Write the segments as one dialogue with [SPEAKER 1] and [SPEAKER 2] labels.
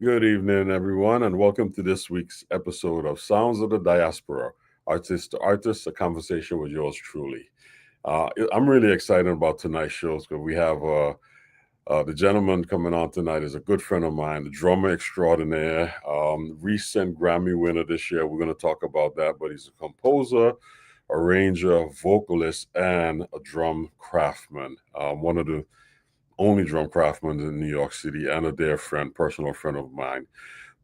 [SPEAKER 1] Good evening, everyone, and welcome to this week's episode of Sounds of the Diaspora, Artist to Artist, a conversation with yours truly. I'm really excited about tonight's show because we have the gentleman coming on tonight is a good friend of mine, the drummer extraordinaire, recent Grammy winner this year. We're going to talk about that, but he's a composer, arranger, vocalist, and a drum craftsman. One of the only drum craftsman in New York City and a dear friend, personal friend of mine.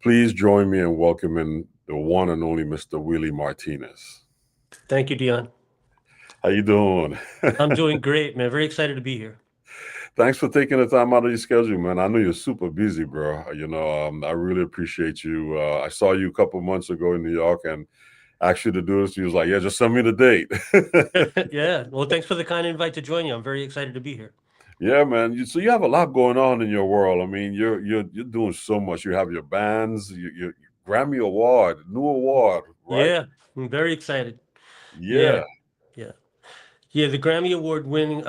[SPEAKER 1] Please join me in welcoming the one and only Mr. Willie Martinez.
[SPEAKER 2] Thank you, Dion.
[SPEAKER 1] How you doing?
[SPEAKER 2] I'm doing great, man. Very excited to be here.
[SPEAKER 1] Thanks for taking the time out of your schedule, man. I know you're super busy, bro. I really appreciate you. I saw you a couple months ago in New York and asked you to do this. You was like, yeah, just send me the date.
[SPEAKER 2] Yeah. Well, thanks for the kind invite to join you. I'm very excited to be here.
[SPEAKER 1] Yeah, man. So you have a lot going on in your world. I mean, you're doing so much. You have your bands, your Grammy Award, new award, right?
[SPEAKER 2] Yeah, I'm very excited.
[SPEAKER 1] Yeah.
[SPEAKER 2] Yeah, the Grammy Award winning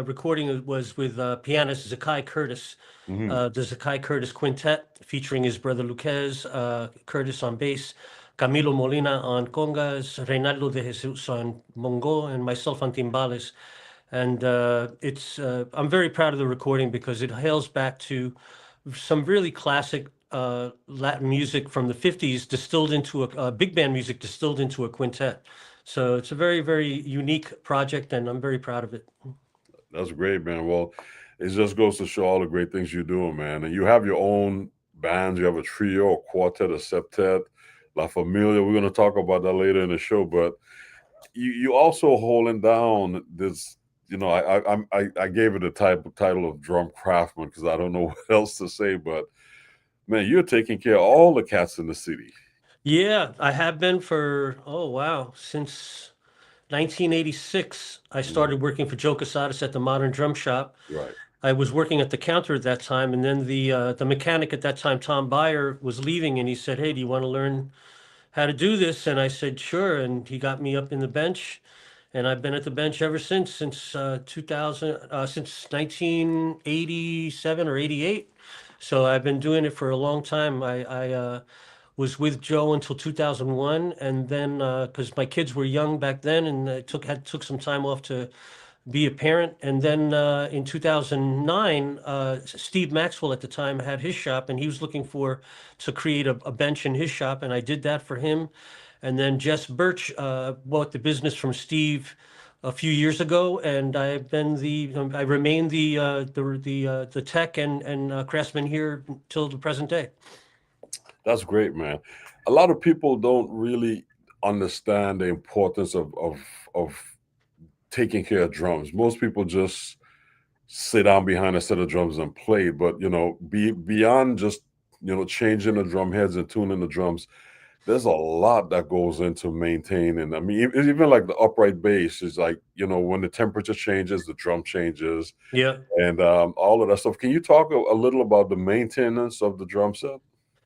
[SPEAKER 2] recording was with pianist Zakai Curtis. The Zakai Curtis Quintet, featuring his brother Luquez Curtis on bass, Camilo Molina on congas, Reynaldo de Jesus on bongo, and myself on timbales. And I'm very proud of the recording because it hails back to some really classic Latin music from the 50s distilled into a big band music distilled into a quintet. So it's a very, very unique project, and I'm very proud of it.
[SPEAKER 1] That's great, man. Well, it just goes to show all the great things you're doing, man. And you have your own bands. You have a trio, a quartet, a septet, La Familia. We're going to talk about that later in the show. But you also holding down this. I gave it a title of drum craftsman because I don't know what else to say. But man, you're taking care of all the cats in the city.
[SPEAKER 2] Yeah, I have been since 1986. I started working for Joe Casadas at the Modern Drum Shop.
[SPEAKER 1] Right.
[SPEAKER 2] I was working at the counter at that time, and then the mechanic at that time, Tom Byer, was leaving, and he said, "Hey, do you want to learn how to do this?" And I said, "Sure." And he got me up in the bench, and I've been at the bench ever since 2000, since 1987 or 88. So I've been doing it for a long time. I was with Joe until 2001, and then because my kids were young back then, and I took some time off to be a parent. And then in 2009, Steve Maxwell at the time had his shop, and he was looking to create a bench in his shop, and I did that for him. And then Jess Birch bought the business from Steve a few years ago, and I remain the tech and craftsman here till the present day.
[SPEAKER 1] That's great, man. A lot of people don't really understand the importance of taking care of drums. Most people just sit down behind a set of drums and play, but beyond just changing the drum heads and tuning the drums, there's a lot that goes into maintaining. I mean, even like the upright bass is like, when the temperature changes, the drum changes.
[SPEAKER 2] Yeah.
[SPEAKER 1] And all of that stuff. Can you talk a little about the maintenance of the drum set?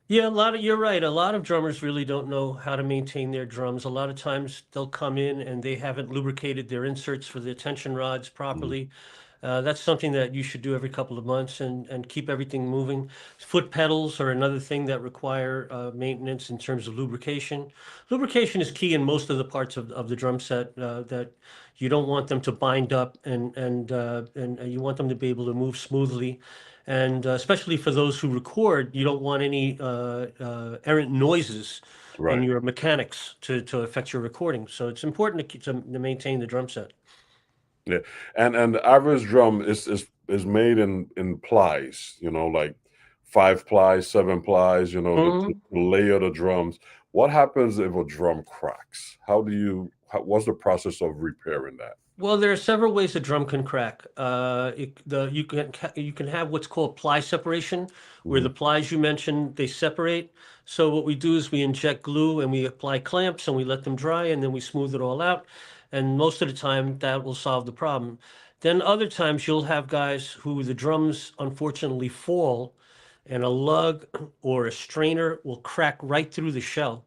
[SPEAKER 2] Yeah, you're right. A lot of drummers really don't know how to maintain their drums. A lot of times they'll come in and they haven't lubricated their inserts for the tension rods properly. That's something that you should do every couple of months and keep everything moving. Foot pedals are another thing that require maintenance in terms of lubrication. Lubrication is key in most of the parts of the drum set, that you don't want them to bind up, and you want them to be able to move smoothly. And especially for those who record, you don't want any errant noises in your mechanics to affect your recording. So it's important to maintain the drum set.
[SPEAKER 1] Yeah, and the average drum is made in plies, like 5 plies, 7 plies, to layer the drums. What happens if a drum cracks? What's the process of repairing that?
[SPEAKER 2] Well, there are several ways a drum can crack. You can have what's called ply separation, where the plies you mentioned, they separate. So what we do is we inject glue and we apply clamps and we let them dry, and then we smooth it all out. And most of the time that will solve the problem. Then other times you'll have guys who the drums unfortunately fall, and a lug or a strainer will crack right through the shell.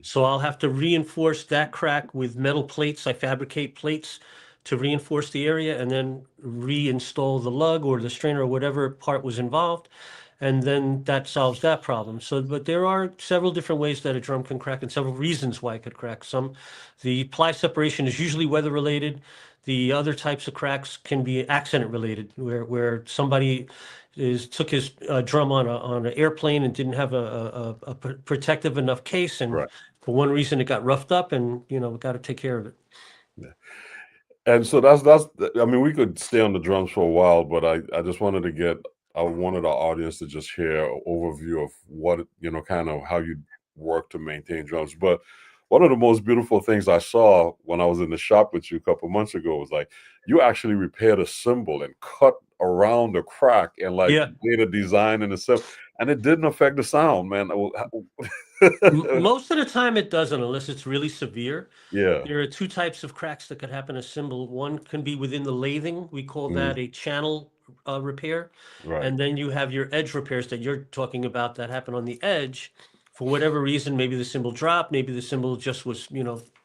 [SPEAKER 2] So I'll have to reinforce that crack with metal plates. I fabricate plates to reinforce the area and then reinstall the lug or the strainer or whatever part was involved. and then that solves that problem. So, but there are several different ways that a drum can crack and several reasons why it could crack. The ply separation is usually weather related. The other types of cracks can be accident related, where somebody took his drum on an airplane and didn't have a protective enough case, and
[SPEAKER 1] Right.
[SPEAKER 2] for one reason it got roughed up, and got to take care of it.
[SPEAKER 1] Yeah. And so that's I mean, we could stay on the drums for a while, but I just wanted to get I wanted our audience to just hear an overview of what, kind of how you work to maintain drums. But one of the most beautiful things I saw when I was in the shop with you a couple months ago was like you actually repaired a cymbal and cut around the crack and like
[SPEAKER 2] Yeah.
[SPEAKER 1] made a design in the cymbal, and it didn't affect the sound, man.
[SPEAKER 2] Most of the time it doesn't, unless it's really severe.
[SPEAKER 1] Yeah.
[SPEAKER 2] There are two types of cracks that could happen in a cymbal. One can be within the lathing. We call that a channel repair.
[SPEAKER 1] Right.
[SPEAKER 2] And then you have your edge repairs that you're talking about that happen on the edge. For whatever reason, maybe the cymbal dropped, maybe the cymbal just was,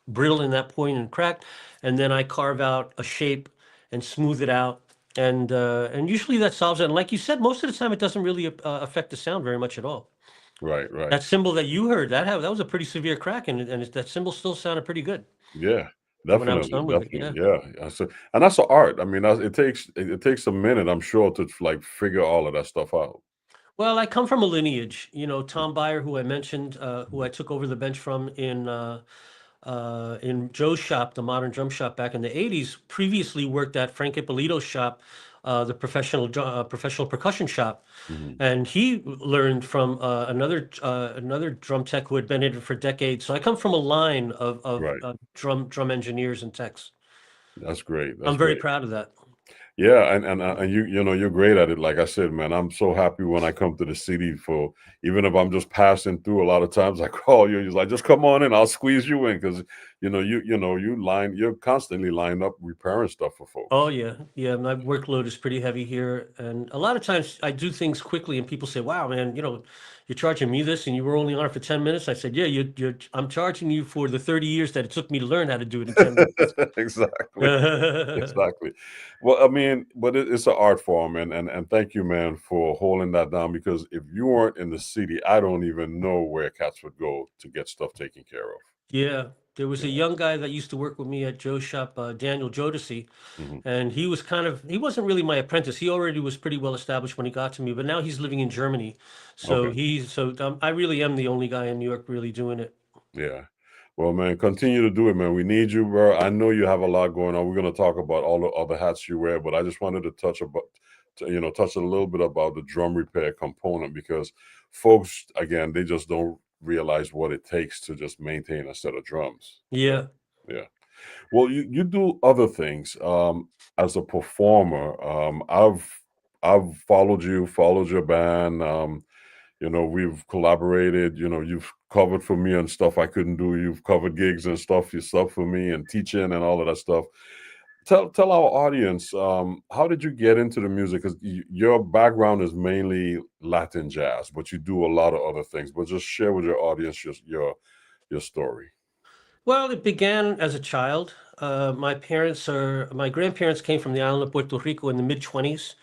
[SPEAKER 2] brittle in that point and cracked. And then I carve out a shape and smooth it out. And usually that solves it. And like you said, most of the time it doesn't really affect the sound very much at all.
[SPEAKER 1] Right. Right.
[SPEAKER 2] That cymbal that you heard, that was a pretty severe crack, and that cymbal still sounded pretty good
[SPEAKER 1] Yeah,
[SPEAKER 2] when I was
[SPEAKER 1] definitely,
[SPEAKER 2] done with it. Yeah.
[SPEAKER 1] definitely. Yeah, and that's an art. I mean, it takes a minute, I'm sure, to like figure all of that stuff out.
[SPEAKER 2] Well, I come from a lineage. Tom Byer, who I mentioned, who I took over the bench from in Joe's shop, the modern drum shop back in the '80s. Previously worked at Frank Ippolito's shop, the professional percussion shop.
[SPEAKER 1] Mhm.
[SPEAKER 2] And he learned from another drum tech who had been in it for decades. So I come from a line of
[SPEAKER 1] Right.
[SPEAKER 2] drum engineers and techs.
[SPEAKER 1] That's great. That's
[SPEAKER 2] I'm very
[SPEAKER 1] great.
[SPEAKER 2] proud of that.
[SPEAKER 1] Yeah, and you're great at it. Like I said, man, I'm so happy when I come to the city for even if I'm just passing through. A lot of times I call you. You're like, just come on in. I'll squeeze you in because you're constantly lined up repairing stuff for
[SPEAKER 2] Oh
[SPEAKER 1] folks.
[SPEAKER 2] yeah, yeah. My workload is pretty heavy here, and a lot of times I do things quickly, and people say, "Wow, man, you're charging me this, and you were only on it for 10 minutes." I said, "Yeah, I'm charging you for the 30 years that it took me to learn how to do it in 10 minutes."
[SPEAKER 1] Exactly. Exactly. Well, I mean, but it's an art form, and thank you, man, for holding that down. Because if you weren't in the city, I don't even know where cats would go to get stuff taken care of.
[SPEAKER 2] Yeah, there was
[SPEAKER 1] You
[SPEAKER 2] a
[SPEAKER 1] know.
[SPEAKER 2] young guy that used to work with me at Joe's shop, Daniel Jodeci,
[SPEAKER 1] Hmm.
[SPEAKER 2] and he wasn't really my apprentice. He already was pretty well established when he got to me, but now he's living in Germany.
[SPEAKER 1] Okay.
[SPEAKER 2] I really am the only guy in New York really doing it.
[SPEAKER 1] Yeah. Well, man, continue to do it, man. We need you, bro. I know you have a lot going on. We're gonna talk about all the other hats you wear, but I just wanted to touch a little bit about the drum repair component because folks, again, they just don't realize what it takes to just maintain a set of drums.
[SPEAKER 2] Yeah.
[SPEAKER 1] Yeah. Well, you do other things as a performer. I've followed your band. We've collaborated. You've covered for me and stuff I couldn't do. You've covered gigs and stuff yourself for me and teaching and all of that stuff. Tell our audience how did you get into the music? Because your background is mainly Latin jazz, but you do a lot of other things. But just share with your audience just your story.
[SPEAKER 2] Well, it began as a child. My grandparents came from the island of Puerto Rico in the mid 20s.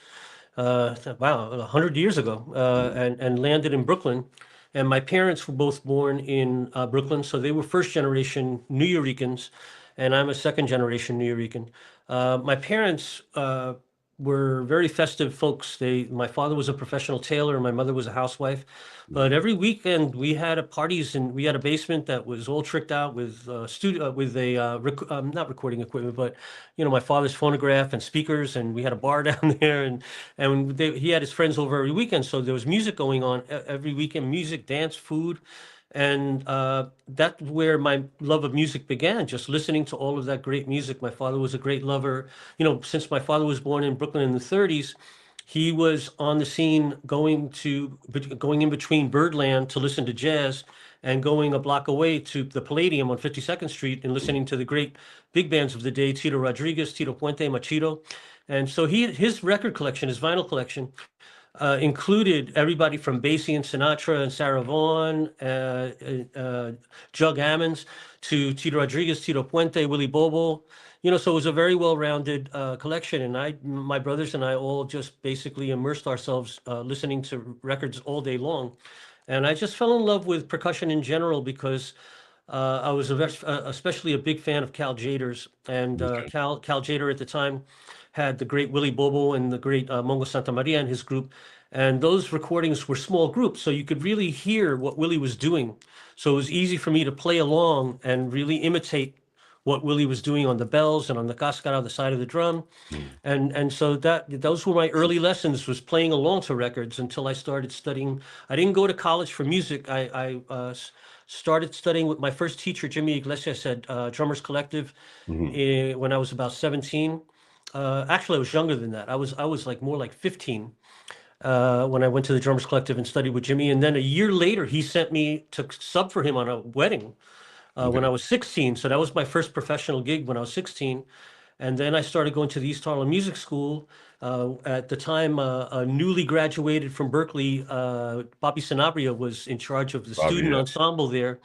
[SPEAKER 2] Wow, 100 years ago,
[SPEAKER 1] Mhm.
[SPEAKER 2] and landed in Brooklyn. And my parents were both born in Brooklyn, so they were first generation New Yorkers, and I'm a second generation New Yorican. My parents were very festive folks. My father was a professional tailor, and my mother was a housewife. But
[SPEAKER 1] Mhm.
[SPEAKER 2] every weekend we had parties, and we had a basement that was all tricked out with studio with a not recording equipment, but my father's phonograph and speakers, and we had a bar down there, and he had his friends over every weekend, so there was music going on every weekend, music, dance, food, and that's where my love of music began, just listening to all of that great music. My father was a great lover. Since my father was born in Brooklyn in the '30s, he was on the scene going in between Birdland to listen to jazz and going a block away to the Palladium on 52nd Street and listening to the great big bands of the day, Tito Rodriguez, Tito Puente, Machito. And so his record collection, his vinyl collection, included everybody from Basie and Sinatra and Sarah Vaughan, Jug Ammons, to Tito Rodriguez, Tito Puente, Willie Bobo. So it was a very well-rounded collection, and my brothers and I all just basically immersed ourselves listening to records all day long. And I just fell in love with percussion in general because I was especially a big fan of Cal Jaders, and Cal Jader at the time had the great Willie Bobo and the great Mongo Santa Maria and his group. And those recordings were small groups, so you could really hear what Willie was doing. So it was easy for me to play along and really imitate what Willie was doing on the bells and on the cascara, the side of the drum. And so those were my early lessons, was playing along to records until I started studying. I didn't go to college for music. I started studying with my first teacher, Jimmy Iglesias, at Drummers Collective when I was about 17. Actually, I was younger than that. I was like more like 15 when I went to the Drummers Collective and studied with Jimmy. And then a year later, he sent me to sub for him on a wedding when I was 16. So that was my first professional gig when I was 16. And then I started going to the East Harlem Music School. At the time, newly graduated from Berkeley, Bobby Sanabria was in charge of the student ensemble there.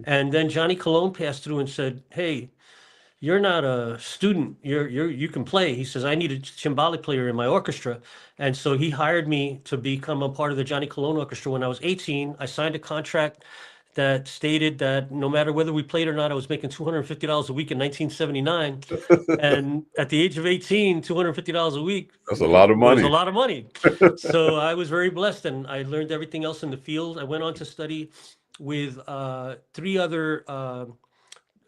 [SPEAKER 2] And then Johnny Colon passed through and said, "Hey, you're not a student. You can play." He says, "I need a timbale player in my orchestra." And so he hired me to become a part of the Johnny Colon Orchestra when I was 18. I signed a contract that stated that no matter whether we played or not, I was making $250 a week in 1979. And at the age of 18, $250 a week.
[SPEAKER 1] That's a lot of money.
[SPEAKER 2] Was a lot of money. So I was very blessed, and I learned everything else in the field. I went on to study with three other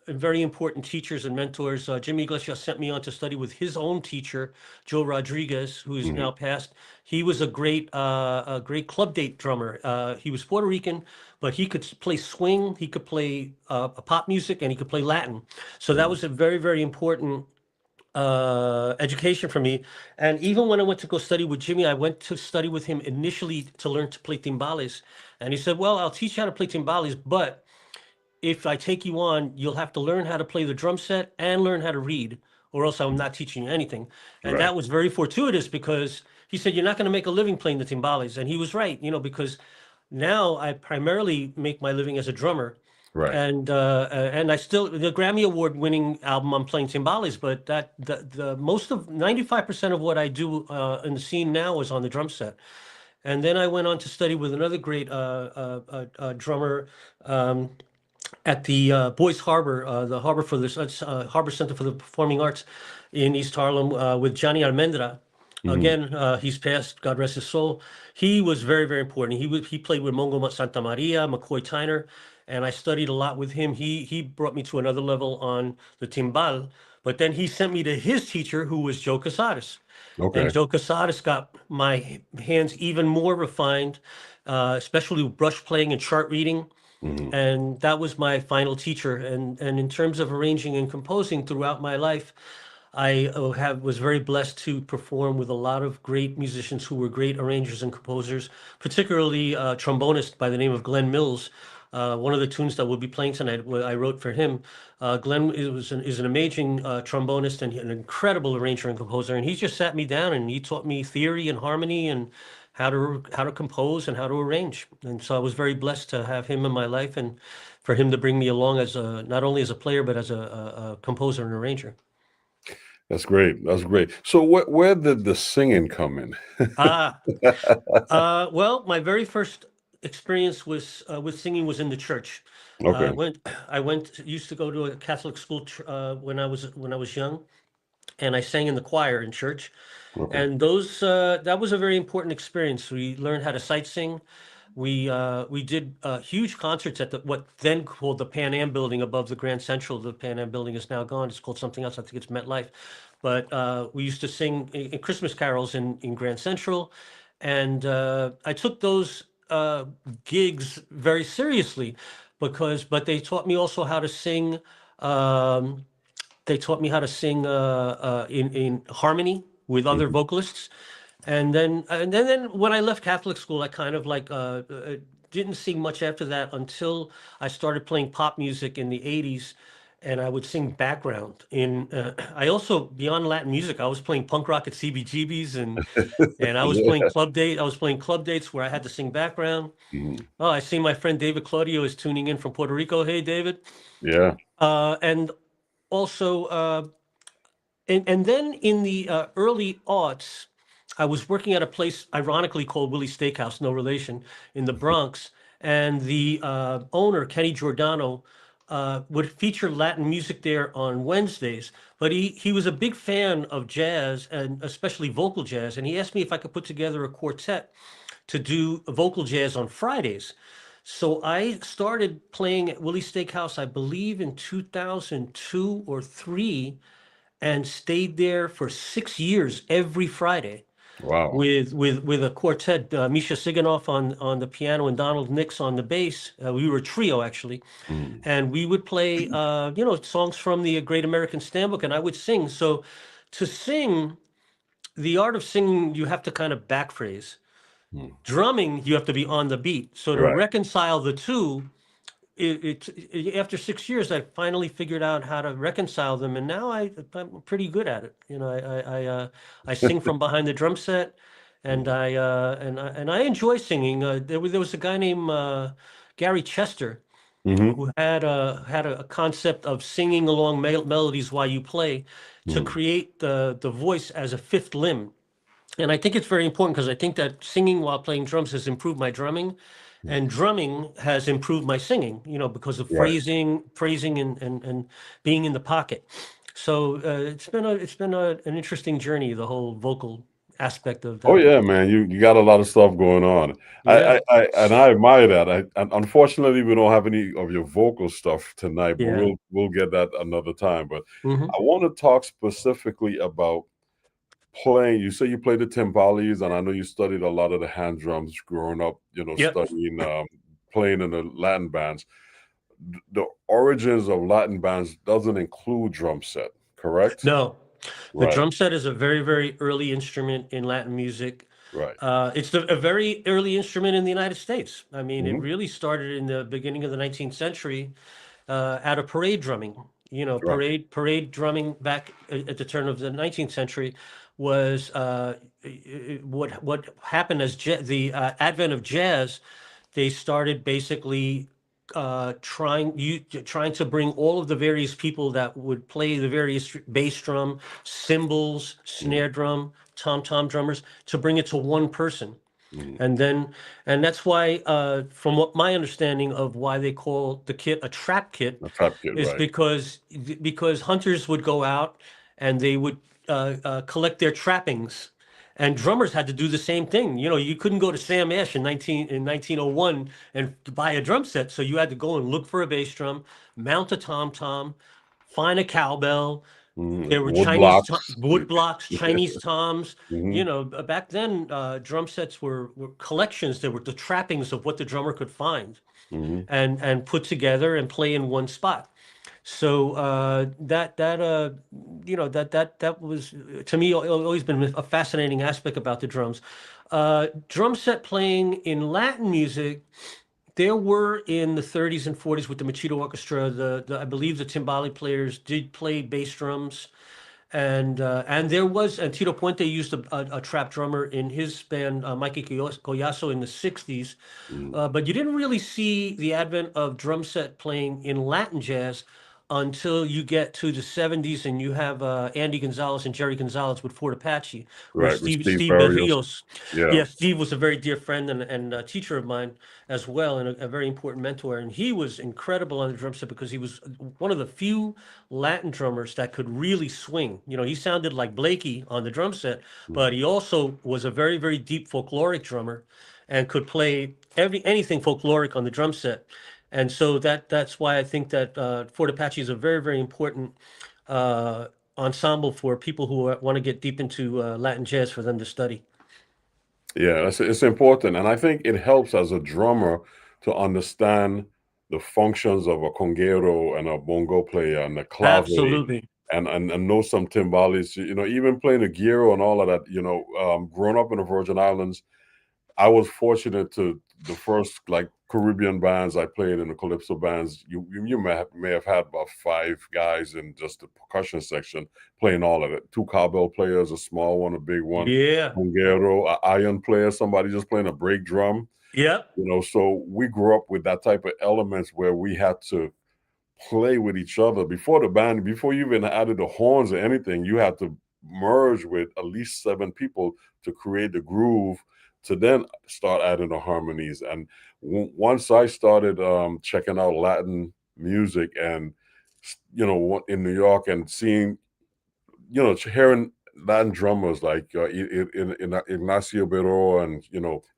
[SPEAKER 2] very important teachers and mentors. Jimmy Iglesias sent me on to study with his own teacher, Joe Rodriguez, who is now passed. He was a great club date drummer. He was Puerto Rican, but he could play swing, he could play pop music, and he could play Latin. So that was a very, very important education for me. And even when I went to go study with Jimmy, I went to study with him initially to learn to play timbales. And he said, "Well, I'll teach you how to play timbales, but if I take you on, you'll have to learn how to play the drum set and learn how to read, or else I'm not teaching you anything." And that was very fortuitous, because he said, "You're not going to make a living playing the timbales." And he was right, because now I primarily make my living as a drummer.
[SPEAKER 1] Right.
[SPEAKER 2] And I still, the Grammy Award winning album, I'm playing timbales, but the most of 95% of what I do in the scene now is on the drum set. And then I went on to study with another great drummer at the Boys Harbor, the Harbor for the Harbor Center for the Performing Arts in East Harlem, with Johnny Almendra. Again, he's passed, God rest his soul. He was very, very important. He played with Mongo Santa Maria, McCoy Tyner, and I studied a lot with him. He brought me to another level on the timbal, but then he sent me to his teacher, who was Joe Casares.
[SPEAKER 1] Okay.
[SPEAKER 2] And Joe Casares got my hands even more refined, especially with brush playing and chart reading. And that was my final teacher. And in terms of arranging and composing throughout my life, I was very blessed to perform with a lot of great musicians who were great arrangers and composers, particularly a trombonist by the name of Glenn Mills. One of the tunes that we'll be playing tonight, I wrote for him. Glenn is an amazing trombonist and an incredible arranger and composer. And he just sat me down and he taught me theory and harmony and how to compose and how to arrange. And so I was very blessed to have him in my life, and for him to bring me along as not only as a player, but as a composer and arranger.
[SPEAKER 1] That's great. That's great. So where did the singing come in?
[SPEAKER 2] Well, my very first experience was with singing was in the church.
[SPEAKER 1] Okay.
[SPEAKER 2] Used to go to a Catholic school when I was young, and I sang in the choir in church.
[SPEAKER 1] Okay.
[SPEAKER 2] And that was a very important experience. We learned how to sight sing. We did huge concerts at what then called the Pan Am building above the Grand Central. The Pan Am building is now gone. It's called something else. I think it's MetLife. But we used to sing in Christmas carols in Grand Central. And I took those gigs very seriously but they taught me also how to sing. They taught me how to sing in harmony with other vocalists. And then when I left Catholic school, I kind of didn't sing much after that until I started playing pop music in the 80s. and I would sing background. I also, beyond Latin music, I was playing punk rock at CBGBs, and I was playing
[SPEAKER 1] Yeah.
[SPEAKER 2] club date. I was playing club dates where I had to sing background.
[SPEAKER 1] Mhm.
[SPEAKER 2] Oh, I see my friend David Claudio is tuning in from Puerto Rico. Hey, David.
[SPEAKER 1] Yeah.
[SPEAKER 2] And also, and then in the early aughts, I was working at a place ironically called Willie's Steakhouse, no relation, in the Bronx. And the owner, Kenny Giordano, would feature Latin music there on Wednesdays. But he was a big fan of jazz and especially vocal jazz. And he asked me if I could put together a quartet to do vocal jazz on Fridays. So I started playing at Willie's Steakhouse, I believe in 2002 or three, and stayed there for 6 years every Friday
[SPEAKER 1] Wow.
[SPEAKER 2] with a quartet, Misha Siganoff on the piano and Donald Nix on the bass. We were a trio actually,
[SPEAKER 1] Mhm.
[SPEAKER 2] and we would play songs from the Great American Stambook, and I would sing. So to sing, the art of singing, you have to kind of back phrase.
[SPEAKER 1] Mhm.
[SPEAKER 2] Drumming, you have to be on the beat. So to
[SPEAKER 1] Right.
[SPEAKER 2] reconcile the two, after 6 years, I finally figured out how to reconcile them, and now I'm pretty good at it. I sing from behind the drum set, and
[SPEAKER 1] Mhm.
[SPEAKER 2] I enjoy singing. There was a guy named Gary Chester
[SPEAKER 1] Mhm.
[SPEAKER 2] who had a concept of singing along melodies while you play to
[SPEAKER 1] Mhm.
[SPEAKER 2] create the voice as a fifth limb. And I think it's very important because I think that singing while playing drums has improved my drumming,
[SPEAKER 1] Mhm.
[SPEAKER 2] and drumming has improved my singing, because of
[SPEAKER 1] Right.
[SPEAKER 2] phrasing and being in the pocket. So an interesting journey, the whole vocal aspect of
[SPEAKER 1] Oh
[SPEAKER 2] that.
[SPEAKER 1] yeah, man. You got a lot of stuff going on.
[SPEAKER 2] Yeah,
[SPEAKER 1] I admire that. And unfortunately we don't have any of your vocal stuff tonight, but
[SPEAKER 2] yeah.
[SPEAKER 1] we'll get that another time. But
[SPEAKER 2] Hmm.
[SPEAKER 1] I want to talk specifically about playing. You say you play the timbales, and I know you studied a lot of the hand drums growing up,
[SPEAKER 2] Yep.
[SPEAKER 1] studying playing in the Latin bands. The origins of Latin bands doesn't include drum set, correct?
[SPEAKER 2] No, the
[SPEAKER 1] Right,
[SPEAKER 2] drum set is a very, very early instrument in Latin music.
[SPEAKER 1] right.
[SPEAKER 2] It's a very early instrument in the United States. I mean, it
[SPEAKER 1] Hmm.
[SPEAKER 2] really started in the beginning of the 19th century out of parade drumming.
[SPEAKER 1] Right.
[SPEAKER 2] Parade drumming back at the turn of the 19th century was what happened as the advent of jazz. They started basically trying to bring all of the various people that would play the various bass drum, cymbals,
[SPEAKER 1] Mhm.
[SPEAKER 2] snare drum, tom drummers, to bring it to one person.
[SPEAKER 1] Mhm.
[SPEAKER 2] And that's why, from what my understanding of why they call the kit a trap kit,
[SPEAKER 1] A trap kit,
[SPEAKER 2] is
[SPEAKER 1] right.
[SPEAKER 2] because hunters would go out and they would collect their trappings, and drummers had to do the same thing. You couldn't go to Sam Ash in 1901 and buy a drum set, so you had to go and look for a bass drum, mount a tom tom, find a cowbell.
[SPEAKER 1] Mhm.
[SPEAKER 2] There were
[SPEAKER 1] Wood blocks.
[SPEAKER 2] wood blocks, Chinese toms.
[SPEAKER 1] Mhm.
[SPEAKER 2] Back then, drum sets were collections. They were the trappings of what the drummer could find
[SPEAKER 1] Mhm.
[SPEAKER 2] and put together and play in one spot. So that was, to me, always been a fascinating aspect about the drums. Drum set playing in Latin music, there were in the 30s and 40s with the Machito Orchestra. I believe the timbale players did play bass drums, and there was, and Tito Puente used a trap drummer in his band, Mikey Collazo, in the 60s.
[SPEAKER 1] Mhm.
[SPEAKER 2] But you didn't really see the advent of drum set playing in Latin jazz until you get to the 70s, and you have Andy Gonzalez and Jerry Gonzalez with Fort Apache, where
[SPEAKER 1] Right, with Steve
[SPEAKER 2] Steve
[SPEAKER 1] Barrios.
[SPEAKER 2] Berrios.
[SPEAKER 1] Yeah.
[SPEAKER 2] Yeah, Steve was a very dear friend and a teacher of mine as well, and a very important mentor. And he was incredible on the drum set because he was one of the few Latin drummers that could really swing. He sounded like Blakey on the drum set, but
[SPEAKER 1] Mhm.
[SPEAKER 2] he also was a very, very deep folkloric drummer and could play anything folkloric on the drum set. And so that's why I think that Fort Apache is a very, very important uh, ensemble for people who want to get deep into Latin jazz for them to study.
[SPEAKER 1] Yeah, it's important, and I think it helps as a drummer to understand the functions of a conguero and a bongo player and the clave,
[SPEAKER 2] Absolutely.
[SPEAKER 1] and know some timbales. Even playing the gyro and all of that. Growing up in the Virgin Islands, I was fortunate to the first like Caribbean bands. I played in the calypso bands. You may have had about 5 guys in just the percussion section playing all of it. 2 cowbell players, a small one, a big one,
[SPEAKER 2] Yeah.
[SPEAKER 1] conguero, an iron player, somebody just playing a break drum.
[SPEAKER 2] Yep.
[SPEAKER 1] So we grew up with that type of elements where we had to play with each other before the band, before you even added the horns or anything. You had to merge with at least 7 people to create the groove, to then start adding the harmonies. And once I started checking out Latin music, and in New York, and seeing, hearing Latin drummers like Ignacio Bero and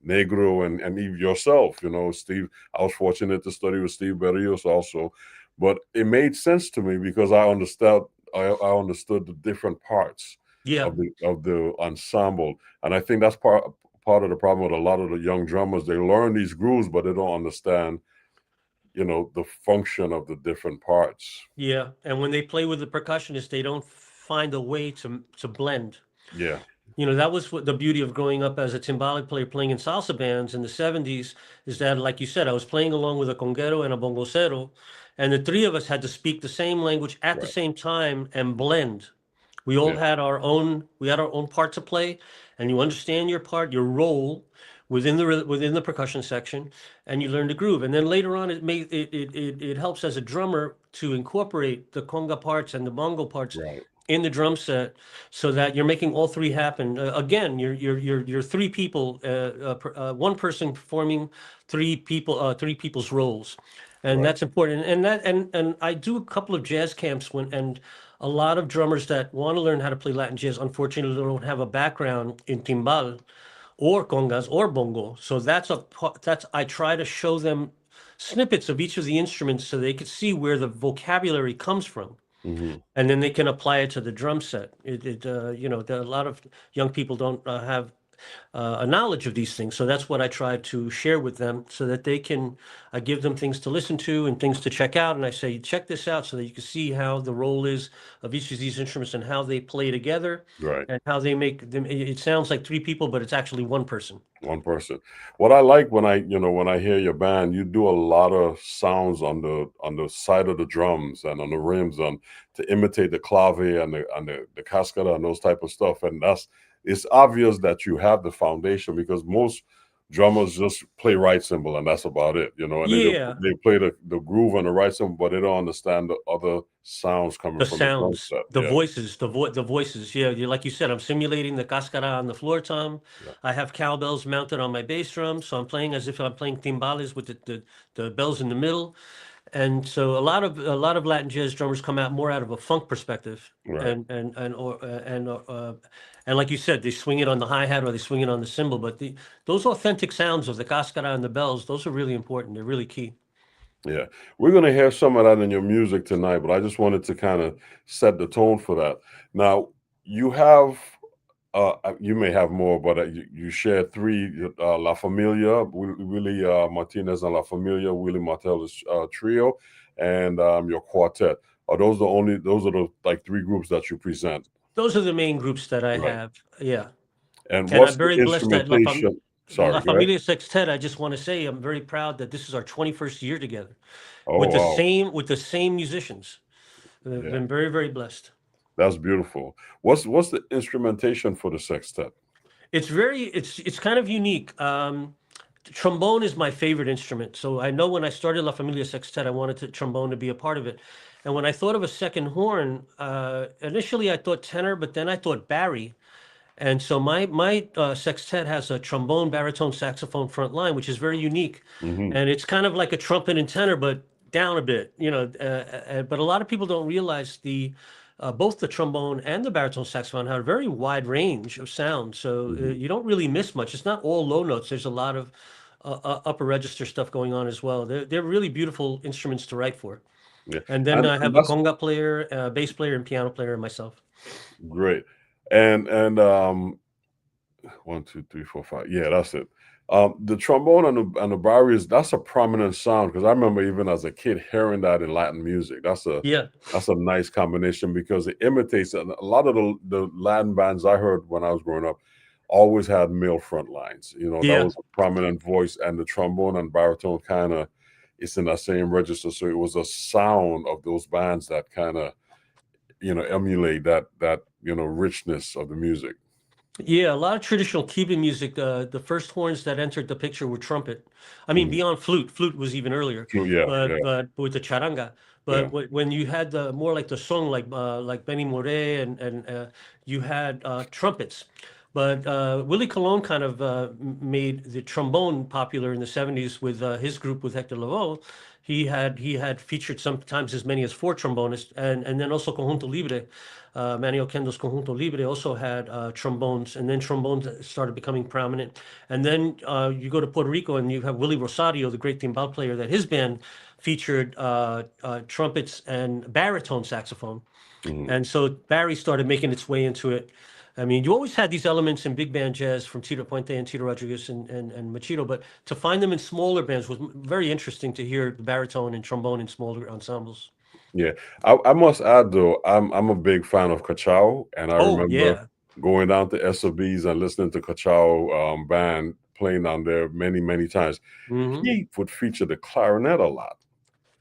[SPEAKER 1] Negro and even yourself, Steve. I was fortunate to study with Steve Berrios also, but it made sense to me because I understood the different parts
[SPEAKER 2] Yeah.
[SPEAKER 1] of the ensemble. And I think that's part of the problem with a lot of the young drummers. They learn these grooves, but they don't understand, the function of the different parts.
[SPEAKER 2] Yeah. And when they play with the percussionist, they don't find a way to blend.
[SPEAKER 1] Yeah.
[SPEAKER 2] That was what the beauty of growing up as a timbale player playing in salsa bands in the 70s, is that, like you said, I was playing along with a conguero and a bongocero, and the 3 of us had to speak the same language at the same time and blend. We all had our own part to play, and you understand your part, your role within the percussion section, and you learn the groove. And then later on, it helps as a drummer to incorporate the conga parts and the bongo parts in the drum set, so that you're making all 3 happen. Again, you're 3 people, one person performing 3 people's roles, and that's important. And I do a couple of jazz camps and a lot of drummers that want to learn how to play Latin jazz, unfortunately, don't have a background in timbal or congas or bongo. So I try to show them snippets of each of the instruments so they could see where the vocabulary comes from.
[SPEAKER 1] Mm-hmm.
[SPEAKER 2] And then they can apply it to the drum set. A lot of young people don't have a knowledge of these things. So that's what I try to share with them, so that they can give them things to listen to and things to check out. And I say, check this out so that you can see how the role is of each of these instruments and how they play together, and how they make them. It sounds like 3 people, but it's actually one person.
[SPEAKER 1] One person. What I like when I hear your band, you do a lot of sounds on the side of the drums and on the rims to imitate the clave and the cascada and those type of stuff. And it's obvious that you have the foundation, because most drummers just play right cymbal and that's about it, and they play the groove on the right cymbal, but they don't understand the other sounds coming from
[SPEAKER 2] sounds,
[SPEAKER 1] the drum set.
[SPEAKER 2] the voices, the voices. Yeah, like you said, I'm simulating the cascara on the floor tom. I have cowbells mounted on my bass drum, so I'm playing as if I'm playing timbales with the bells in the middle. And so a lot of Latin jazz drummers come out more out of a funk perspective, and like you said, they swing it on the hi-hat or they swing it on the cymbal. But those authentic sounds of the cascara and the bells, those are really important. They're really key.
[SPEAKER 1] Yeah, we're going to hear some of that in your music tonight, but I just wanted to kind of set the tone for that. Now, you have, you may have more, but you share 3, La Familia, Willie Martinez and La Familia, Willie Martinez trio, and your quartet. Are those the like 3 groups that you present?
[SPEAKER 2] Those are the main groups that I have. Yeah.
[SPEAKER 1] And what's
[SPEAKER 2] I'm very
[SPEAKER 1] the
[SPEAKER 2] blessed that
[SPEAKER 1] instrumentation?
[SPEAKER 2] La Familia Sextet, I just want to say I'm very proud that this is our 21st year together with the same musicians. I've been very, very blessed.
[SPEAKER 1] That's beautiful. What's the instrumentation for the sextet?
[SPEAKER 2] It's kind of unique. Trombone is my favorite instrument. So I know when I started La Familia Sextet, I wanted trombone to be a part of it. And when I thought of a second horn, initially I thought tenor, but then I thought bari. And so my sextet has a trombone, baritone, saxophone front line, which is very unique. And it's kind of like a trumpet and tenor, but down a bit, but a lot of people don't realize both the trombone and the baritone saxophone have a very wide range of sound. So you don't really miss much. It's not all low notes. There's a lot of upper register stuff going on as well. They're really beautiful instruments to write for. Yeah. And then I have a conga player, a bass player, and piano player, and myself.
[SPEAKER 1] Great. And 1, 2, 3, 4, 5. Yeah, that's it. The trombone and the bari that's a prominent sound, because I remember even as a kid hearing that in Latin music. That's a nice combination, because it imitates, and a lot of the Latin bands I heard when I was growing up always had male front lines. You know, that
[SPEAKER 2] Yeah.
[SPEAKER 1] was a prominent voice, and the trombone and baritone kind of is in that same register. So it was a sound of those bands that kind of, you know, emulate that you know, richness of the music.
[SPEAKER 2] Yeah, a lot of traditional Cuban music. The first horns that entered the picture were trumpet. I mean, beyond flute. Flute was even earlier.
[SPEAKER 1] Yeah,
[SPEAKER 2] but with the charanga. But when you had the more like the song, like Benny Moré and you had trumpets. But Willie Colon kind of made the trombone popular in the 70s with his group with Hector Lavoe. He had featured sometimes as many as 4 trombonists, and then also Conjunto Libre. Manny Oquendo's Conjunto Libre also had trombones, and then trombones started becoming prominent. And then you go to Puerto Rico and you have Willie Rosario, the great timbal player, that his band featured trumpets and baritone saxophone. And so Barry started making its way into it. I mean, you always had these elements in big band jazz from Tito Puente and Tito Rodriguez and Machito, but to find them in smaller bands was very interesting to hear the baritone and trombone in smaller ensembles.
[SPEAKER 1] Yeah. I must add though, I'm a big fan of Cachao, and I remember going down to SOBs and listening to Cachao band playing down there many times. He would feature the clarinet a lot.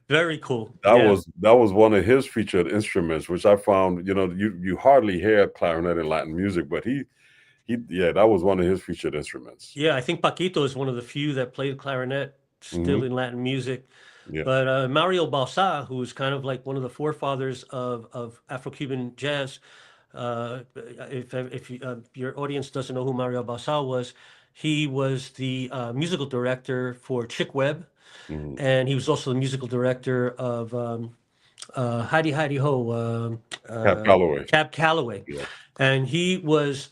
[SPEAKER 2] Very cool.
[SPEAKER 1] That was one of his featured instruments, which I found, you know, you hardly hear clarinet in Latin music, but that was one of his featured instruments.
[SPEAKER 2] Yeah, I think Paquito is one of the few that played clarinet still in Latin music.
[SPEAKER 1] Yeah.
[SPEAKER 2] But Mario Balsa, who is kind of like one of the forefathers of Afro-Cuban jazz, if your audience doesn't know who Mario Balsa was, he was the musical director for Chick Webb, and he was also the musical director of Heidi Ho, Cab Calloway.
[SPEAKER 1] Yeah.
[SPEAKER 2] And he was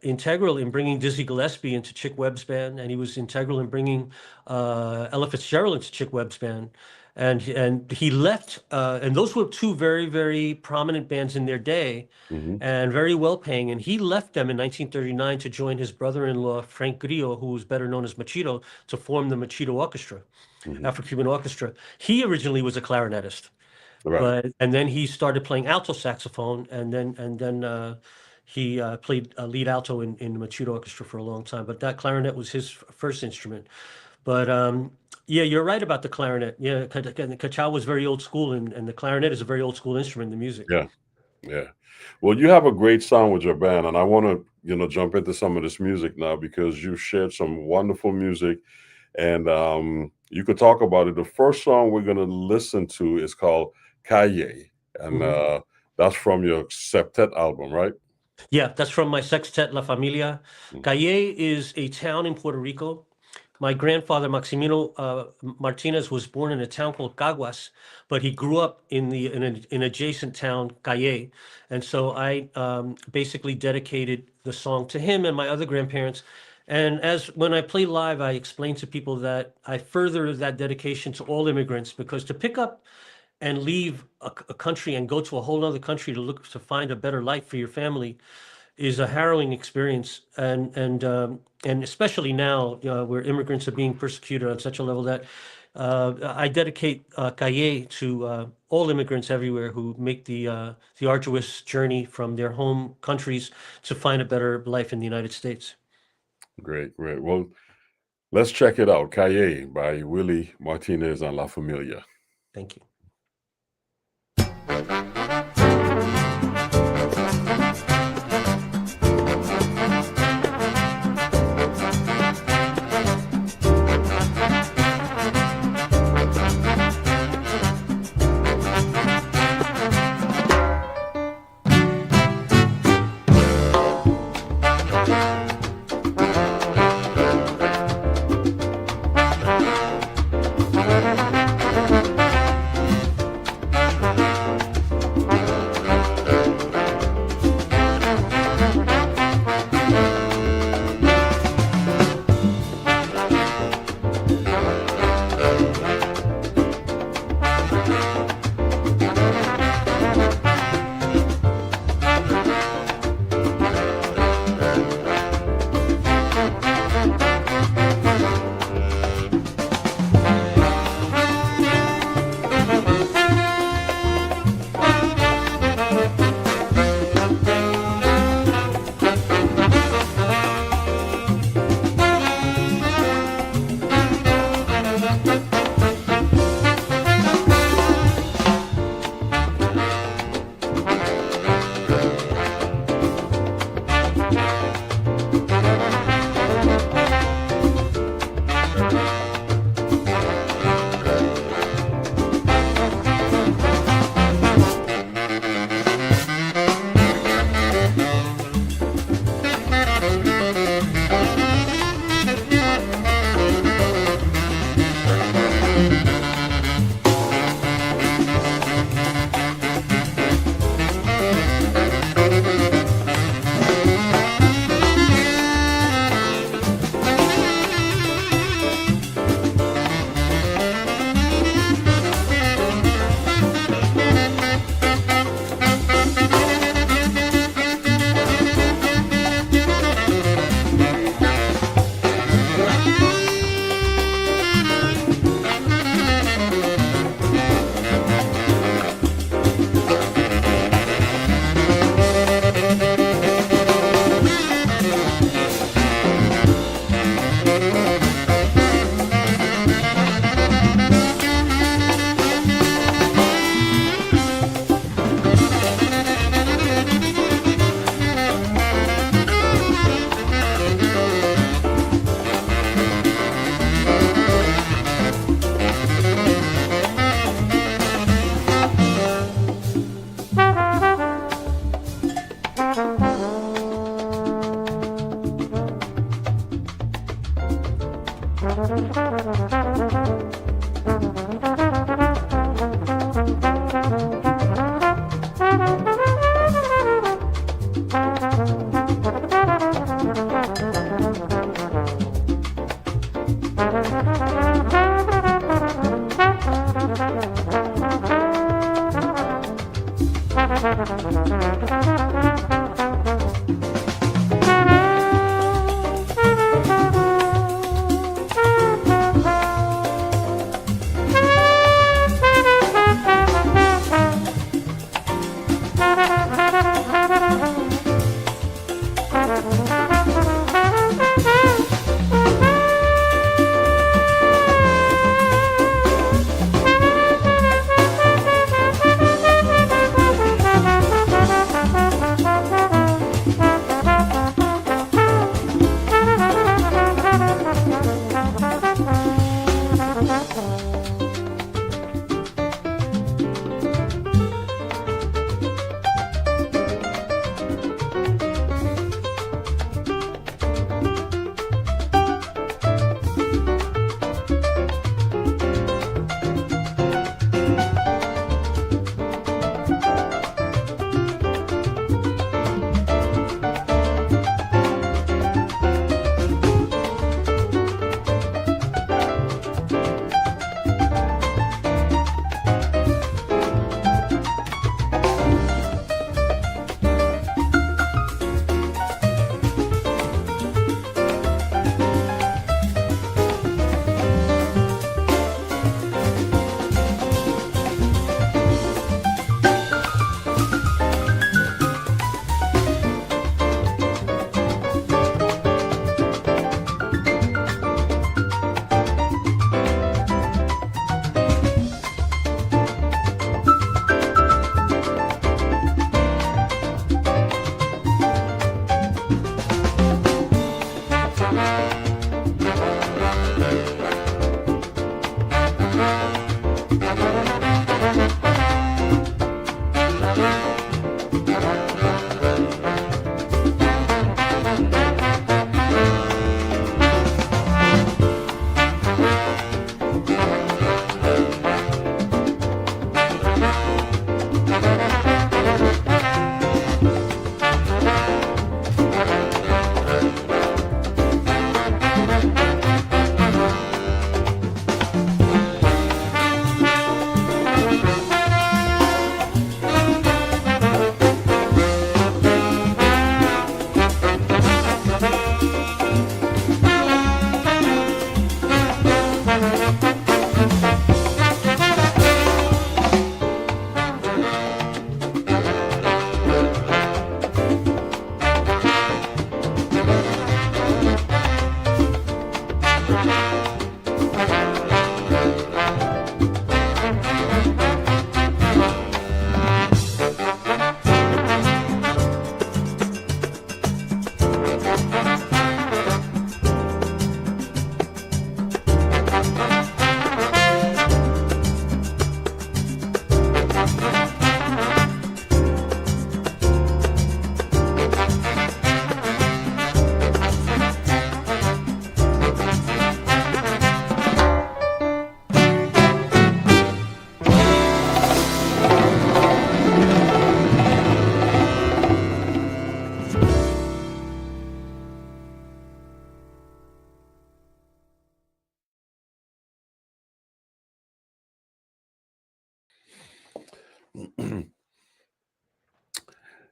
[SPEAKER 2] integral in bringing Dizzy Gillespie into Chick Webb's band, and he was integral in bringing Ella Fitzgerald into Chick Webb's band. And he left, and those were 2 very prominent bands in their day, and very well paying. And he left them in 1939 to join his brother-in-law Frank Grillo, who was better known as Machito, to form the Machito Orchestra, Afro-Cuban Orchestra. He originally was a clarinetist, and then he started playing alto saxophone, and then he played lead alto in the Machito Orchestra for a long time. But that clarinet was his first instrument. But yeah, you're right about the clarinet. Yeah, Cachao was very old school, and the clarinet is a very old school instrument in the music.
[SPEAKER 1] Yeah. Well, you have a great sound with your band, and I want to, you know, jump into some of this music now because you've shared some wonderful music, and you could talk about it. The first song we're going to listen to is called Calle, and that's from your septet album, right?
[SPEAKER 2] Yeah, that's from my sextet La Familia. Calle is a town in Puerto Rico. My grandfather, Maximino Martinez, was born in a town called Caguas, but he grew up in an adjacent town, Calle. And so I basically dedicated the song to him and my other grandparents. And when I play live, I explain to people that I further that dedication to all immigrants, because to pick up and leave a country and go to a whole other country to find a better life for your family is a harrowing experience, and especially now where immigrants are being persecuted on such a level that I dedicate Calle to all immigrants everywhere who make the arduous journey from their home countries to find a better life in the United States.
[SPEAKER 1] Great. Well, let's check it out. Calle by Willie Martinez and La Familia.
[SPEAKER 2] Thank you.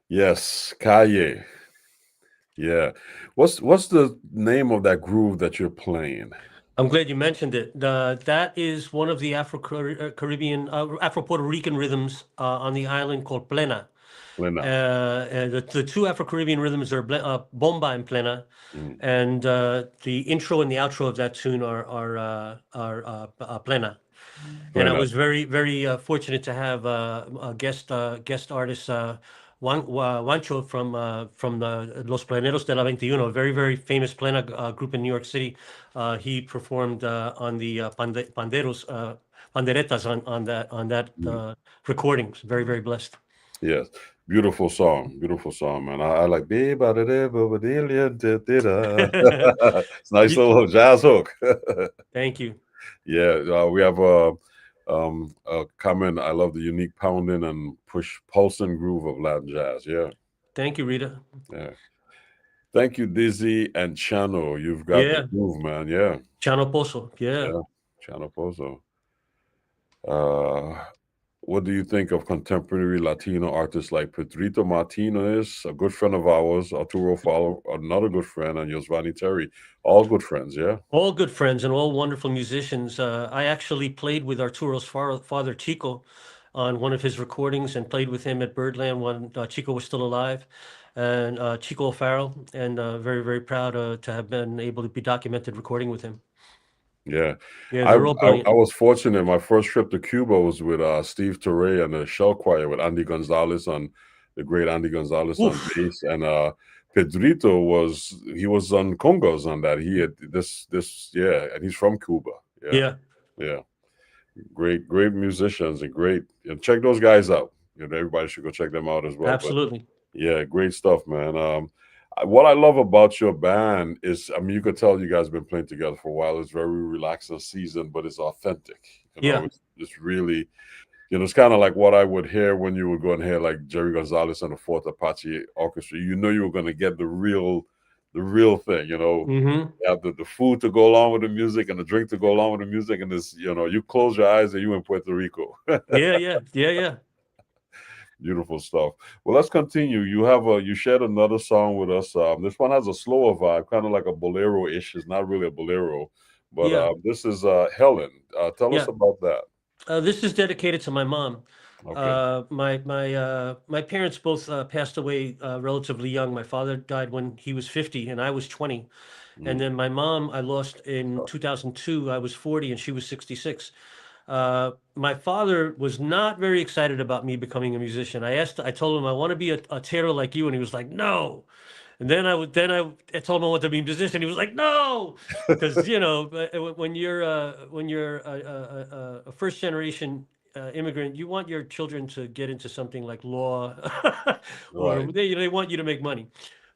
[SPEAKER 1] Yes, Kaye. Yeah. What's the name of that groove that you're playing?
[SPEAKER 2] I'm glad you mentioned it. That is one of the Afro-Caribbean, Afro-Puerto Rican rhythms on the island called plena.
[SPEAKER 1] Lena.
[SPEAKER 2] The two Afro-Caribbean rhythms are bomba and plena,
[SPEAKER 1] Mm.
[SPEAKER 2] and the intro and the outro of that tune are plena. And I
[SPEAKER 1] Plena.
[SPEAKER 2] was very fortunate to have a guest artist, Juancho from the Los Pleneros de la 21, a very famous plena group in New York City. He performed on the panderetas on that recording. Very blessed.
[SPEAKER 1] Yes. Beautiful song, man. I like it's a nice
[SPEAKER 2] You,
[SPEAKER 1] little jazz hook.
[SPEAKER 2] thank you.
[SPEAKER 1] Yeah, we have a comment. I love the unique pounding and push pulsing groove of Latin jazz. Yeah,
[SPEAKER 2] Thank you, Rita.
[SPEAKER 1] yeah. Thank you, Dizzy and Chano. You've got the
[SPEAKER 2] Yeah.
[SPEAKER 1] groove, man. Yeah,
[SPEAKER 2] Chano Pozo. Yeah.
[SPEAKER 1] yeah. Chano Pozo. Uh, what do you think of contemporary Latino artists like Pedrito Martinez, a good friend of ours, Arturo Follow, another good friend, and Yosvani Terry, all good friends. Yeah,
[SPEAKER 2] All good friends and all wonderful musicians. I actually played with Arturo's father, Chico, on one of his recordings and played with him at Birdland when Chico was still alive, and Chico O'Farrill, and very, very proud to have been able to be documented recording with him.
[SPEAKER 1] yeah.
[SPEAKER 2] Yeah,
[SPEAKER 1] I,
[SPEAKER 2] they're all
[SPEAKER 1] I
[SPEAKER 2] brilliant.
[SPEAKER 1] was fortunate. My first trip to Cuba was with Steve Torre and the Shell Choir with Andy Gonzalez on the great Andy Gonzalez on
[SPEAKER 2] Oof.
[SPEAKER 1] bass, and Pedrito was on congos on that. He had this yeah, and he's from Cuba. Yeah,
[SPEAKER 2] Yeah,
[SPEAKER 1] yeah. Great musicians and great. And check those guys out. Everybody should go check them out as well. But
[SPEAKER 2] absolutely.
[SPEAKER 1] yeah, great stuff, man. What I love about your band is, I mean, you could tell you guys have been playing together for a while. It's very relaxing season, but it's authentic.
[SPEAKER 2] Yeah.
[SPEAKER 1] It's really, it's kind of like what I would hear when you would go and hear like Jerry Gonzalez and the Fourth Apache Orchestra. You know you were going to get the real thing.
[SPEAKER 2] Mm-hmm.
[SPEAKER 1] You have the food to go along with the music and the drink to go along with the music, and this, you close your eyes and you in Puerto Rico.
[SPEAKER 2] Yeah, yeah, yeah, yeah.
[SPEAKER 1] Beautiful stuff. Well, let's continue. You shared another song with us. This one has a slower vibe, kind of like a bolero-ish. It's not really a bolero, but
[SPEAKER 2] Yeah,
[SPEAKER 1] this is Helen. Tell us
[SPEAKER 2] yeah.
[SPEAKER 1] about that.
[SPEAKER 2] This is dedicated to my mom.
[SPEAKER 1] Okay.
[SPEAKER 2] My parents both passed away relatively young. My father died when he was 50 and I was 20. And
[SPEAKER 1] Mm.
[SPEAKER 2] then my mom I lost in 2002. I was 40 and she was 66. My father was not very excited about me becoming a musician. I told him I want to be a tailor like you, and he was like, no. And then I told him I want to be a musician. He was like, no, because when you're a first generation immigrant, you want your children to get into something like law, or
[SPEAKER 1] Right.
[SPEAKER 2] they want you to make money.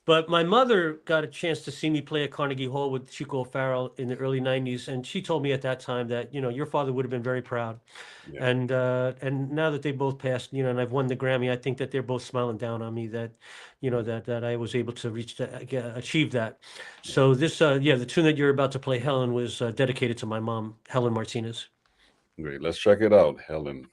[SPEAKER 2] But my mother got a chance to see me play at Carnegie Hall with Chico O'Farrill in the early '90s, and she told me at that time that your father would have been very proud.
[SPEAKER 1] Yeah.
[SPEAKER 2] And now that they both passed, and I've won the Grammy, I think that they're both smiling down on me that that I was able to achieve that. So this the tune that you're about to play, Helen, was dedicated to my mom, Helen Martinez.
[SPEAKER 1] Great. Let's check it out, Helen.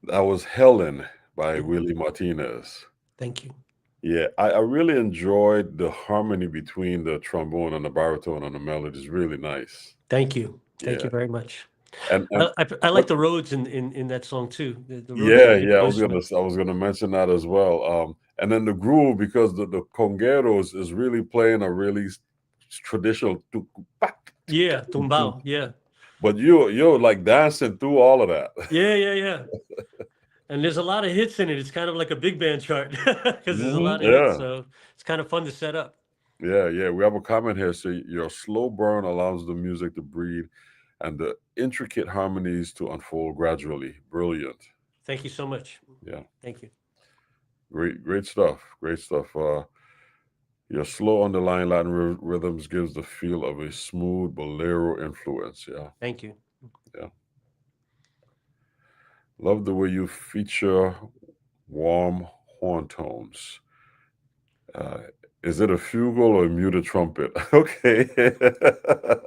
[SPEAKER 1] That was Helen by
[SPEAKER 2] Yeah.
[SPEAKER 1] Willie Martinez.
[SPEAKER 2] Thank you.
[SPEAKER 1] Yeah, I really enjoyed the harmony between the trombone and the baritone on the melody. It's really nice.
[SPEAKER 2] Thank you. Thank
[SPEAKER 1] Yeah.
[SPEAKER 2] you very much.
[SPEAKER 1] And
[SPEAKER 2] I like the Rhodes in that song too. The Rhodes
[SPEAKER 1] yeah,
[SPEAKER 2] is a good
[SPEAKER 1] I
[SPEAKER 2] instrument.
[SPEAKER 1] was gonna mention that as well. And then the groove, because the congueros is really playing a really traditional,
[SPEAKER 2] Yeah, tumbao. Yeah.
[SPEAKER 1] but you're like dancing through all of that.
[SPEAKER 2] Yeah. And there's a lot of hits in it. It's kind of like a big band chart because there's a lot of hits.
[SPEAKER 1] Yeah,
[SPEAKER 2] So it's kind of fun to set up.
[SPEAKER 1] yeah. We have a comment here. So your slow burn allows the music to breathe and the intricate harmonies to unfold gradually. Brilliant.
[SPEAKER 2] Thank you so much.
[SPEAKER 1] Yeah,
[SPEAKER 2] Thank you.
[SPEAKER 1] great stuff. Great stuff. Your slow underlying Latin rhythms gives the feel of a smooth bolero influence. Yeah,
[SPEAKER 2] Thank you.
[SPEAKER 1] yeah. Love the way you feature warm horn tones. Is it a fugal or a muted trumpet? Okay.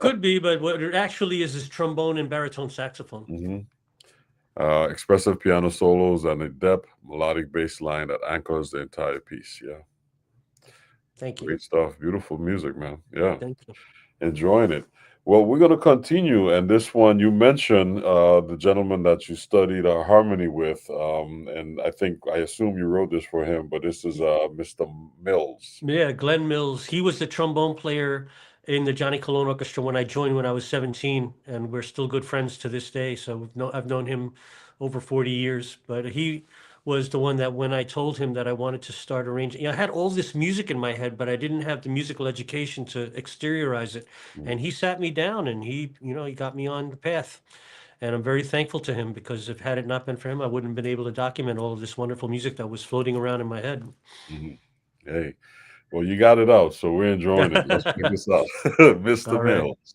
[SPEAKER 2] Could be, but what it actually is trombone and baritone saxophone.
[SPEAKER 1] Mm-hmm. Expressive piano solos and a depth melodic bass line that anchors the entire piece. Yeah.
[SPEAKER 2] Thank you.
[SPEAKER 1] Great stuff. Beautiful music, man. Yeah.
[SPEAKER 2] Thank you.
[SPEAKER 1] Enjoying it. Well, we're going to continue. And this one, you mentioned the gentleman that you studied harmony with. And I assume you wrote this for him, but this is Mr. Mills.
[SPEAKER 2] Yeah, Glenn Mills. He was the trombone player in the Johnny Colon Orchestra when I joined when I was 17, and we're still good friends to this day. So I've known him over 40 years, but he was the one that when I told him that I wanted to start arranging, I had all this music in my head, but I didn't have the musical education to exteriorize it. And he sat me down and he got me on the path. And I'm very thankful to him because had it not been for him, I wouldn't have been able to document all of this wonderful music that was floating around in my head.
[SPEAKER 1] Mm-hmm. Hey, well, you got it out, so we're enjoying it. Let's check this out. Mr.
[SPEAKER 2] All right.
[SPEAKER 1] Mills.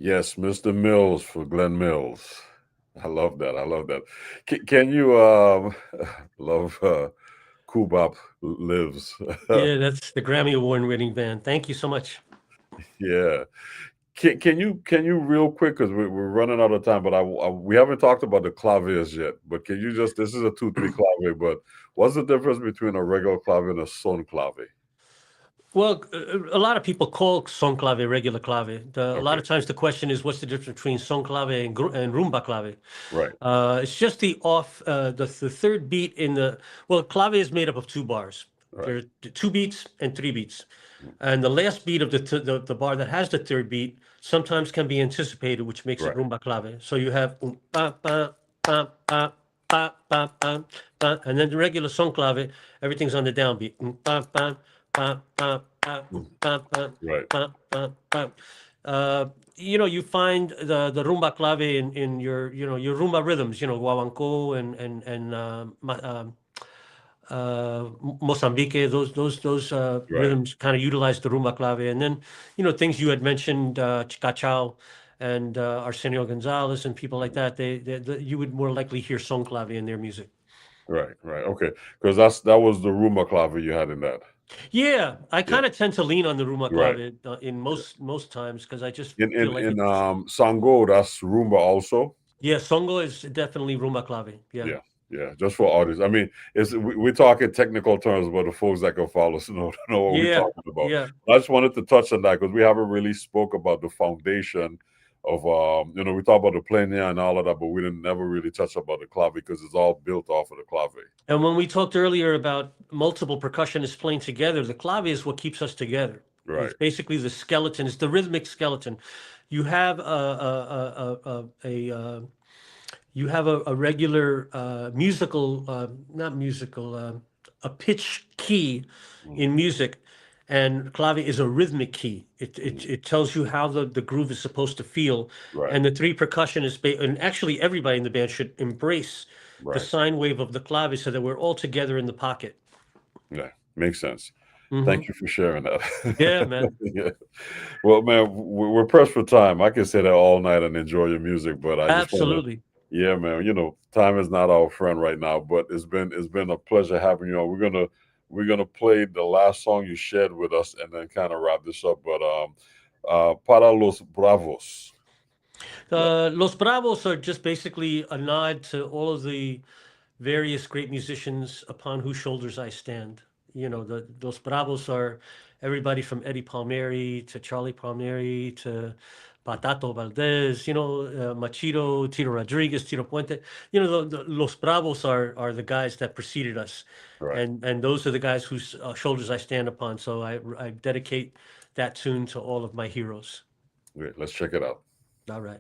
[SPEAKER 1] Yes, Mr. Mills for Glenn Mills. I love that. I love that. Can you love Kubop Lives?
[SPEAKER 2] Yeah, that's the Grammy Award winning band. Thank you so much.
[SPEAKER 1] Yeah. Can you real quick, because we're running out of time, but we haven't talked about the claviers yet. But can you just, this is a 2/3 clave, but what's the difference between a regular clave and a son clave?
[SPEAKER 2] Well, a lot of people call son clave regular clave. A lot
[SPEAKER 1] Okay.
[SPEAKER 2] of times the question is, what's the difference between son clave and rumba clave?
[SPEAKER 1] Right.
[SPEAKER 2] It's just the third beat in the, well, clave is made up of two bars.
[SPEAKER 1] Right.
[SPEAKER 2] There are 2 beats and 3 beats. And the last beat of the bar that has the third beat sometimes can be anticipated, which makes
[SPEAKER 1] Right.
[SPEAKER 2] it rumba clave. So you have ba ba ba ba ba ba ba ba, and then the regular son clave, everything's on the downbeat. Ba ba ba ba ba ba ba
[SPEAKER 1] Right.
[SPEAKER 2] ba ba ba. You find the rumba clave in your your rumba rhythms, guaguancó and Mozambique, those
[SPEAKER 1] Right.
[SPEAKER 2] rhythms kind of utilize the rumba clave, and then things you had mentioned, Chicachao and Arsenio Gonzalez and people like that. You would more likely hear son clave in their music.
[SPEAKER 1] Right. Right. Okay. Because that was the rumba clave you had in that.
[SPEAKER 2] Yeah, I kind of tend to lean on the rumba
[SPEAKER 1] Right.
[SPEAKER 2] clave in most times because I just
[SPEAKER 1] In
[SPEAKER 2] feel like
[SPEAKER 1] Sango, that's rumba also.
[SPEAKER 2] yeah, songo is definitely rumba clave. Yeah.
[SPEAKER 1] Yeah, just for artists. I mean, we're talking technical terms, but the folks that can follow us know what we're
[SPEAKER 2] Yeah,
[SPEAKER 1] talking about.
[SPEAKER 2] yeah.
[SPEAKER 1] I just wanted to touch on that because we haven't really spoke about the foundation of we talk about the plania and all of that, but we didn't never really touch about the clave because it's all built off of the clave.
[SPEAKER 2] And when we talked earlier about multiple percussionists playing together, the clave is what keeps us together.
[SPEAKER 1] Right.
[SPEAKER 2] It's basically the skeleton. It's the rhythmic skeleton. You have a regular musical, not musical, a pitch key in music, and clave is a rhythmic key. It tells you how the groove is supposed to feel.
[SPEAKER 1] Right.
[SPEAKER 2] And the 3 percussionists, and actually everybody in the band should embrace the sine wave of the clave so that we're all together in the pocket.
[SPEAKER 1] Yeah, makes sense. Thank you for sharing that.
[SPEAKER 2] Yeah, man.
[SPEAKER 1] Yeah. Well, man, we're pressed for time. I can say that all night and enjoy your music, but I just
[SPEAKER 2] Absolutely.
[SPEAKER 1] yeah, man. Time is not our friend right now, but it's been a pleasure having you on. We're gonna play the last song you shared with us and then kind of wrap this up. But Para los Bravos.
[SPEAKER 2] Los Bravos are just basically a nod to all of the various great musicians upon whose shoulders I stand. The Los Bravos are everybody from Eddie Palmieri to Charlie Palmieri to Patato Valdez, Machito, Tito Rodriguez, Tito Puente. The Los Bravos are the guys that preceded us.
[SPEAKER 1] Right.
[SPEAKER 2] And those are the guys whose shoulders I stand upon. So I dedicate that tune to all of my heroes.
[SPEAKER 1] Great. Let's check it out.
[SPEAKER 2] All right.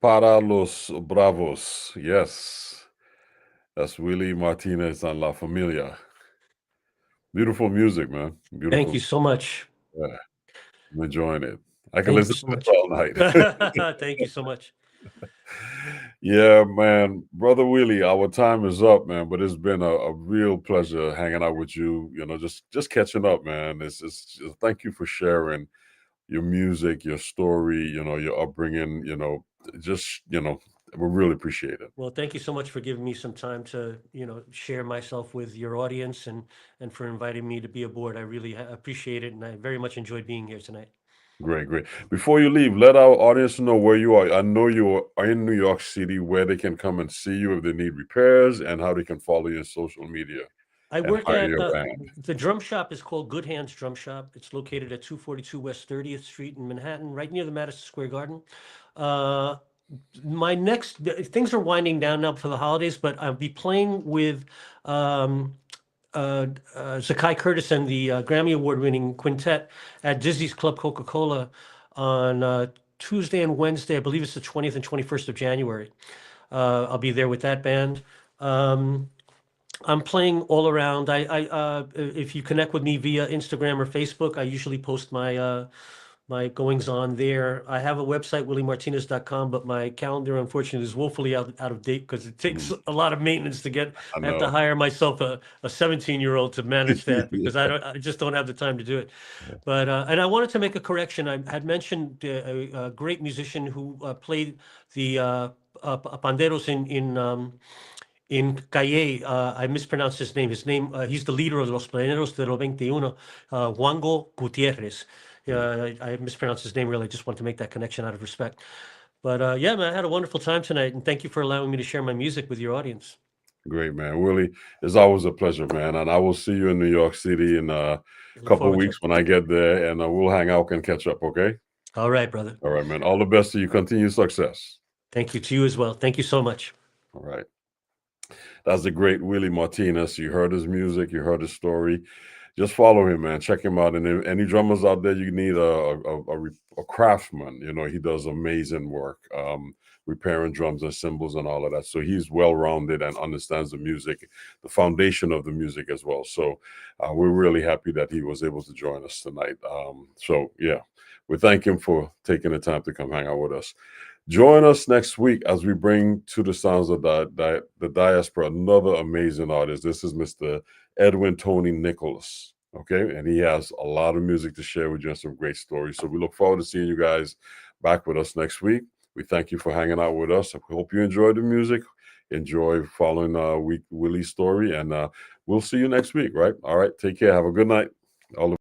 [SPEAKER 1] Para los Bravos. Yes. That's Willie Martinez and La Familia. Beautiful music, man. Beautiful.
[SPEAKER 2] Thank you so much.
[SPEAKER 1] Yeah. I'm enjoying it. I can
[SPEAKER 2] Thank you
[SPEAKER 1] listen
[SPEAKER 2] so
[SPEAKER 1] to
[SPEAKER 2] much.
[SPEAKER 1] this all night.
[SPEAKER 2] Thank you so much.
[SPEAKER 1] Yeah, man. Brother Willie, our time is up, man. But it's been a real pleasure hanging out with you. You know, just catching up, man. It's just thank you for sharing your music, your story, you know, your upbringing, you know, just, you know, we really appreciate it.
[SPEAKER 2] Well, thank you so much for giving me some time to, share myself with your audience and for inviting me to be aboard. I really appreciate it, and I very much enjoyed being here tonight.
[SPEAKER 1] Great, great. Before you leave, let our audience know where you are. I know you are in New York City, where they can come and see you if they need repairs, and how they can follow you on social media.
[SPEAKER 2] I
[SPEAKER 1] And
[SPEAKER 2] work
[SPEAKER 1] hire
[SPEAKER 2] at
[SPEAKER 1] your band.
[SPEAKER 2] the drum shop is called Good Hands Drum Shop. It's located at 242 West 30th Street in Manhattan, right near the Madison Square Garden. My next things are winding down now for the holidays, but I'll be playing with Zakai Curtis and the Grammy Award-winning quintet at Disney's Club Coca-Cola on Tuesday and Wednesday. I believe it's the 20th and 21st of January. I'll be there with that band. I'm playing all around. If you connect with me via Instagram or Facebook, I usually post my my goings on there. I have a website, williemartinez.com, but my calendar, unfortunately, is woefully out of date because it takes a lot of maintenance to get. I have to hire myself a 17-year-old to manage that because I just don't have the time to do it. But and I wanted to make a correction. I had mentioned a great musician who played the panderos in Calle. I mispronounced his name. He's the leader of Los Planeros de los 21, Juango Gutierrez. I mispronounced his name, really. I just wanted to make that connection out of respect. But yeah, man, I had a wonderful time tonight, and thank you for allowing me to share my music with your audience.
[SPEAKER 1] Great, man. Willie, it's always a pleasure, man. And I will see you in New York City in a couple of weeks when I get there, and we'll hang out and catch up, okay?
[SPEAKER 2] All right, brother.
[SPEAKER 1] All right, man. All the best to you. Continued success.
[SPEAKER 2] Thank you to you as well. Thank you so much.
[SPEAKER 1] All right. That's the great Willie Martinez. You heard his music. You heard his story. Just follow him, man. Check him out. And any drummers out there, you need a craftsman. You know, he does amazing work, repairing drums and cymbals and all of that. So he's well-rounded and understands the music, the foundation of the music as well. So we're really happy that he was able to join us tonight. So yeah, we thank him for taking the time to come hang out with us. Join us next week as we bring to the sounds of the Diaspora another amazing artist. This is Mr. Edwin Tony Nicholas. Okay, and he has a lot of music to share with you and some great stories. So we look forward to seeing you guys back with us next week. We thank you for hanging out with us. I hope you enjoyed the music. Enjoy following Willie's story, and we'll see you next week, right? All right, take care. Have a good night. All the